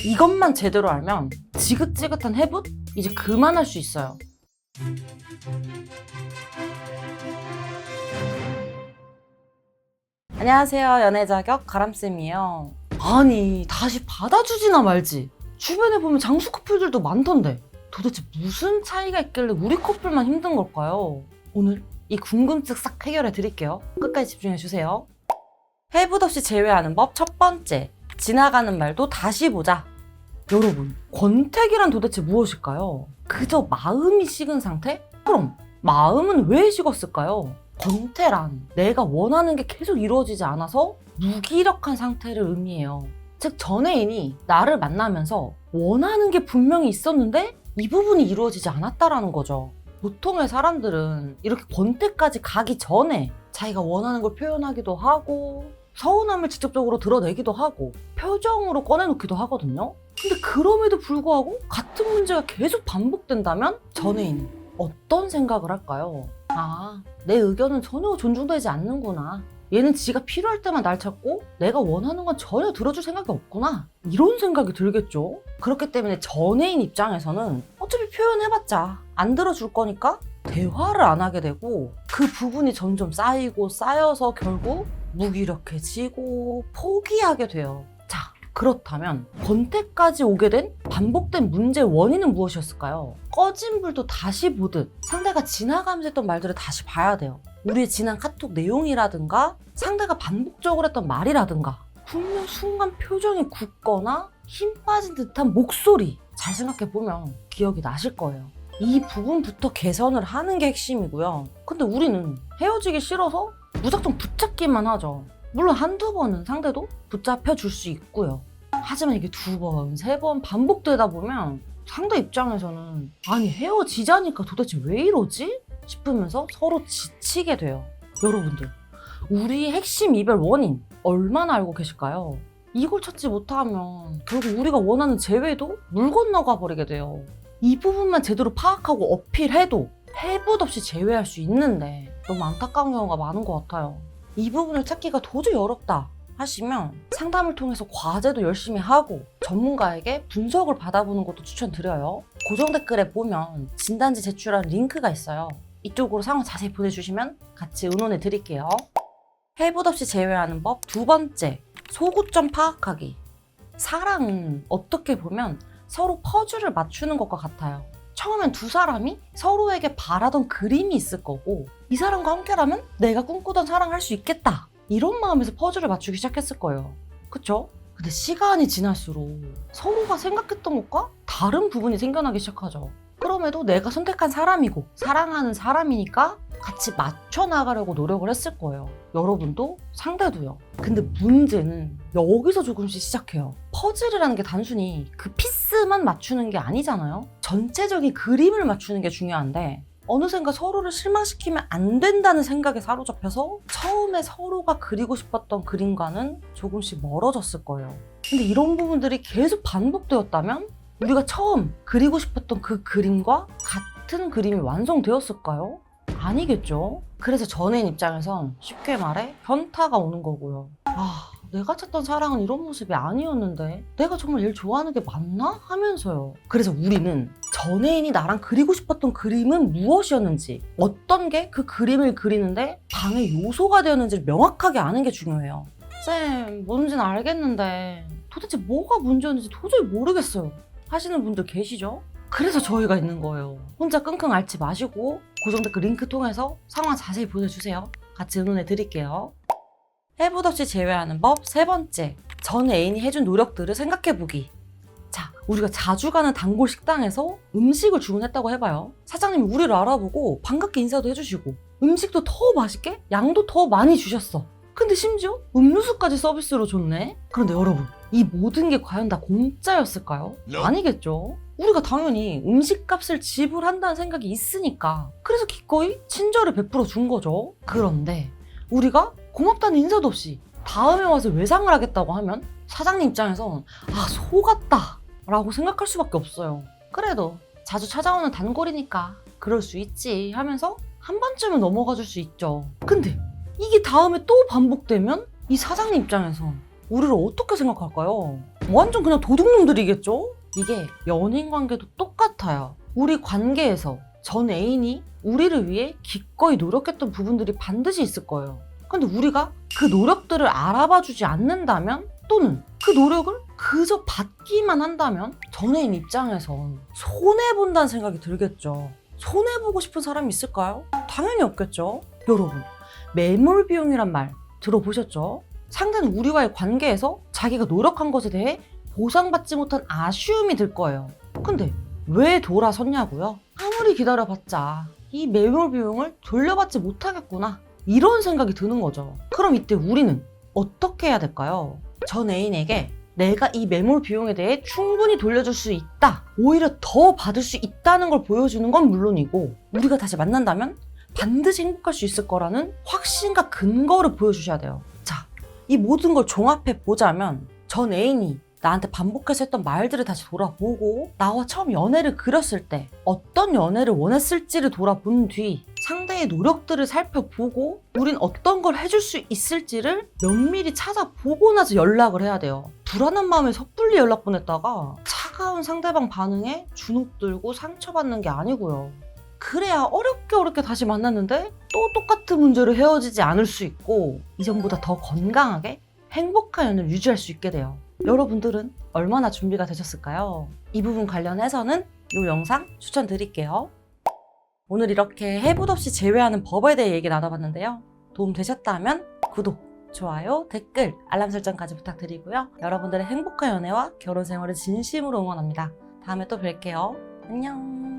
이것만 제대로 알면 지긋지긋한 해붓 이제 그만할 수 있어요. 안녕하세요. 연애자격 가람쌤이에요. 아니 다시 받아주지나 말지. 주변에 보면 장수 커플들도 많던데 도대체 무슨 차이가 있길래 우리 커플만 힘든 걸까요? 오늘 이 궁금증 싹 해결해 드릴게요. 끝까지 집중해 주세요. 해붓 없이 제외하는 법 첫 번째, 지나가는 말도 다시 보자. 여러분, 권태기란 도대체 무엇일까요? 그저 마음이 식은 상태? 그럼 마음은 왜 식었을까요? 권태란 내가 원하는 게 계속 이루어지지 않아서 무기력한 상태를 의미해요. 즉 전애인이 나를 만나면서 원하는 게 분명히 있었는데 이 부분이 이루어지지 않았다라는 거죠. 보통의 사람들은 이렇게 권태까지 가기 전에 자기가 원하는 걸 표현하기도 하고 서운함을 직접적으로 드러내기도 하고 표정으로 꺼내놓기도 하거든요. 근데 그럼에도 불구하고 같은 문제가 계속 반복된다면 전애인은 어떤 생각을 할까요? 아, 내 의견은 전혀 존중되지 않는구나. 얘는 지가 필요할 때만 날 찾고 내가 원하는 건 전혀 들어줄 생각이 없구나. 이런 생각이 들겠죠. 그렇기 때문에 전애인 입장에서는 어차피 표현해봤자 안 들어줄 거니까 대화를 안 하게 되고 그 부분이 점점 쌓이고 쌓여서 결국 무기력해지고 포기하게 돼요. 자, 그렇다면 권태까지 오게 된 반복된 문제의 원인은 무엇이었을까요? 꺼진 불도 다시 보듯 상대가 지나가면서 했던 말들을 다시 봐야 돼요. 우리의 지난 카톡 내용이라든가 상대가 반복적으로 했던 말이라든가 분명 순간 표정이 굳거나 힘 빠진 듯한 목소리, 잘 생각해보면 기억이 나실 거예요. 이 부분부터 개선을 하는 게 핵심이고요. 근데 우리는 헤어지기 싫어서 무작정 붙잡기만 하죠. 물론 한두 번은 상대도 붙잡혀 줄 수 있고요. 하지만 이게 두 번, 세 번 반복되다 보면 상대 입장에서는 아니 헤어지자니까 도대체 왜 이러지? 싶으면서 서로 지치게 돼요. 여러분들, 우리의 핵심 이별 원인 얼마나 알고 계실까요? 이걸 찾지 못하면 결국 우리가 원하는 재회도 물 건너가 버리게 돼요. 이 부분만 제대로 파악하고 어필해도 해붓 없이 제외할 수 있는데 너무 안타까운 경우가 많은 것 같아요. 이 부분을 찾기가 도저히 어렵다 하시면 상담을 통해서 과제도 열심히 하고 전문가에게 분석을 받아보는 것도 추천드려요. 고정 댓글에 보면 진단지 제출한 링크가 있어요. 이쪽으로 상황 자세히 보내주시면 같이 의논해 드릴게요. 해붓 없이 제외하는 법 두 번째, 소구점 파악하기. 사랑은 어떻게 보면 서로 퍼즐을 맞추는 것과 같아요. 처음엔 두 사람이 서로에게 바라던 그림이 있을 거고 이 사람과 함께라면 내가 꿈꾸던 사랑을 할 수 있겠다, 이런 마음에서 퍼즐을 맞추기 시작했을 거예요. 그쵸? 근데 시간이 지날수록 서로가 생각했던 것과 다른 부분이 생겨나기 시작하죠. 그럼에도 내가 선택한 사람이고 사랑하는 사람이니까 같이 맞춰 나가려고 노력을 했을 거예요. 여러분도 상대도요. 근데 문제는 여기서 조금씩 시작해요. 퍼즐이라는 게 단순히 그 피스만 맞추는 게 아니잖아요. 전체적인 그림을 맞추는 게 중요한데 어느샌가 서로를 실망시키면 안 된다는 생각에 사로잡혀서 처음에 서로가 그리고 싶었던 그림과는 조금씩 멀어졌을 거예요. 근데 이런 부분들이 계속 반복되었다면 우리가 처음 그리고 싶었던 그 그림과 같은 그림이 완성되었을까요? 아니겠죠. 그래서 전애인 입장에선 쉽게 말해 현타가 오는 거고요. 아, 내가 찾던 사랑은 이런 모습이 아니었는데 내가 정말 얘를 좋아하는 게 맞나? 하면서요. 그래서 우리는 전애인이 나랑 그리고 싶었던 그림은 무엇이었는지, 어떤 게 그 그림을 그리는데 방해 요소가 되었는지를 명확하게 아는 게 중요해요. 쌤, 뭔지는 알겠는데 도대체 뭐가 문제였는지 도저히 모르겠어요 하시는 분들 계시죠? 그래서 저희가 있는 거예요. 혼자 끙끙 앓지 마시고 고정 댓글 링크 통해서 상황 자세히 보내주세요. 같이 의논해 드릴게요. 해붓 없이 제외하는 법 세 번째, 전 애인이 해준 노력들을 생각해보기. 자, 우리가 자주 가는 단골 식당에서 음식을 주문했다고 해봐요. 사장님이 우리를 알아보고 반갑게 인사도 해주시고 음식도 더 맛있게 양도 더 많이 주셨어. 근데 심지어 음료수까지 서비스로 줬네? 그런데 여러분, 이 모든 게 과연 다 공짜였을까요? 아니겠죠. 우리가 당연히 음식값을 지불한다는 생각이 있으니까 그래서 기꺼이 친절을 베풀어 준 거죠. 그런데 우리가 고맙다는 인사도 없이 다음에 와서 외상을 하겠다고 하면 사장님 입장에선 아, 속았다 라고 생각할 수밖에 없어요. 그래도 자주 찾아오는 단골이니까 그럴 수 있지 하면서 한 번쯤은 넘어가 줄 수 있죠. 근데 이게 다음에 또 반복되면 이 사장님 입장에선 우리를 어떻게 생각할까요? 완전 그냥 도둑놈들이겠죠? 이게 연인 관계도 똑같아요. 우리 관계에서 전 애인이 우리를 위해 기꺼이 노력했던 부분들이 반드시 있을 거예요. 근데 우리가 그 노력들을 알아봐주지 않는다면, 또는 그 노력을 그저 받기만 한다면 전 애인 입장에선 손해본다는 생각이 들겠죠. 손해보고 싶은 사람이 있을까요? 당연히 없겠죠. 여러분, 매몰 비용이란 말 들어보셨죠? 상대는 우리와의 관계에서 자기가 노력한 것에 대해 보상받지 못한 아쉬움이 들 거예요. 근데 왜 돌아섰냐고요? 아무리 기다려봤자 이 매몰 비용을 돌려받지 못하겠구나, 이런 생각이 드는 거죠. 그럼 이때 우리는 어떻게 해야 될까요? 전 애인에게 내가 이 매몰 비용에 대해 충분히 돌려줄 수 있다, 오히려 더 받을 수 있다는 걸 보여주는 건 물론이고, 우리가 다시 만난다면 반드시 행복할 수 있을 거라는 확신과 근거를 보여주셔야 돼요. 자, 이 모든 걸 종합해 보자면, 전 애인이 나한테 반복해서 했던 말들을 다시 돌아보고, 나와 처음 연애를 그렸을 때 어떤 연애를 원했을지를 돌아본 뒤 상대의 노력들을 살펴보고 우린 어떤 걸 해줄 수 있을지를 면밀히 찾아보고 나서 연락을 해야 돼요. 불안한 마음에 섣불리 연락 보냈다가 차가운 상대방 반응에 주눅 들고 상처받는 게 아니고요. 그래야 어렵게 다시 만났는데 또 똑같은 문제로 헤어지지 않을 수 있고, 이전보다 더 건강하게 행복한 연애를 유지할 수 있게 돼요. 여러분들은 얼마나 준비가 되셨을까요? 이 부분 관련해서는 이 영상 추천드릴게요. 오늘 이렇게 해붓 없이 제외하는 법에 대해 얘기 나눠봤는데요. 도움 되셨다면 구독, 좋아요, 댓글, 알람 설정까지 부탁드리고요. 여러분들의 행복한 연애와 결혼 생활을 진심으로 응원합니다. 다음에 또 뵐게요. 안녕.